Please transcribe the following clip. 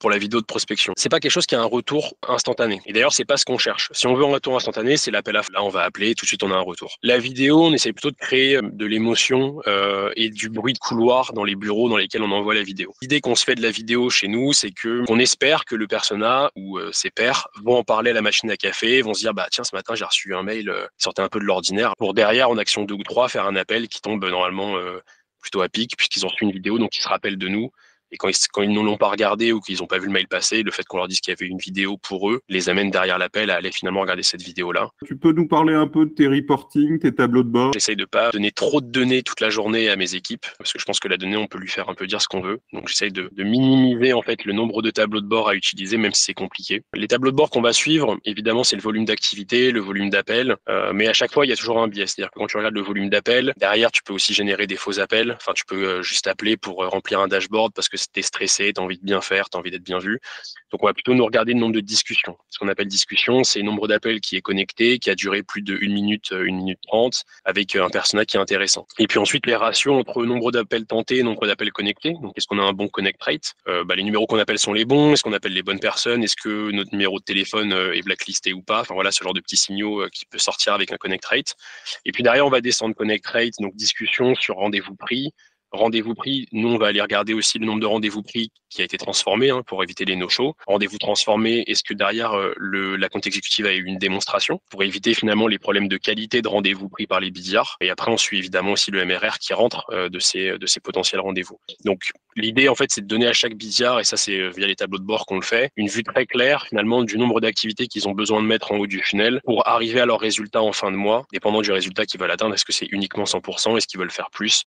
pour la vidéo de prospection. C'est pas quelque chose qui a un retour instantané. Et d'ailleurs, c'est pas ce qu'on cherche. Si on veut un retour instantané, c'est l'appel à là, on va appeler, tout de suite on a un retour. La vidéo, on essaie plutôt de créer de l'émotion et du bruit de couloir dans les bureaux dans lesquels on envoie la vidéo. L'idée qu'on se fait de la vidéo chez nous, c'est que qu'on espère que le persona ou ses pairs vont en parler à la machine à café, vont se dire bah tiens, ce matin j'ai reçu un mail qui sortait un peu de l'ordinaire, pour derrière en action 2 ou 3 faire un appel qui tombe normalement plutôt à pic puisqu'ils ont reçu une vidéo, donc ils se rappellent de nous. Et quand ils ne l'ont pas regardé ou qu'ils n'ont pas vu le mail passer, le fait qu'on leur dise qu'il y avait une vidéo pour eux les amène derrière l'appel à aller finalement regarder cette vidéo-là. Tu peux nous parler un peu de tes reportings, tes tableaux de bord? J'essaye de pas donner trop de données toute la journée à mes équipes, parce que je pense que la donnée, on peut lui faire un peu dire ce qu'on veut. Donc j'essaye de minimiser en fait le nombre de tableaux de bord à utiliser, même si c'est compliqué. Les tableaux de bord qu'on va suivre, évidemment, c'est le volume d'activité, le volume d'appels, mais à chaque fois, il y a toujours un biais. C'est-à-dire que quand tu regardes le volume d'appels, derrière, tu peux aussi générer des faux appels. Enfin, tu peux juste appeler pour remplir un dashboard parce que t'es stressé, t'as envie de bien faire, t'as envie d'être bien vu. Donc on va plutôt nous regarder le nombre de discussions. Ce qu'on appelle discussion, c'est le nombre d'appels qui est connecté, qui a duré plus de 1 minute 30, avec un persona qui est intéressant. Et puis ensuite, les ratios entre nombre d'appels tentés et nombre d'appels connectés. Donc, est-ce qu'on a un bon connect rate? Les numéros qu'on appelle sont les bons? Est-ce qu'on appelle les bonnes personnes? Est-ce que notre numéro de téléphone est blacklisté ou pas? Enfin voilà, ce genre de petits signaux qui peut sortir avec un connect rate. Et puis derrière, on va descendre connect rate, donc discussion sur rendez-vous pris. Rendez-vous pris, nous, on va aller regarder aussi le nombre de rendez-vous pris qui a été transformé pour éviter les no-shows. Rendez-vous transformé, est-ce que derrière la compte exécutive a eu une démonstration pour éviter finalement les problèmes de qualité de rendez-vous pris par les bidiards. Et après, on suit évidemment aussi le MRR qui rentre de ces potentiels rendez-vous. Donc, l'idée, en fait, c'est de donner à chaque bidiard, et ça, c'est via les tableaux de bord qu'on le fait, une vue très claire finalement du nombre d'activités qu'ils ont besoin de mettre en haut du funnel pour arriver à leur résultat en fin de mois, dépendant du résultat qu'ils veulent atteindre. Est-ce que c'est uniquement 100%? Est-ce qu'ils veulent faire plus?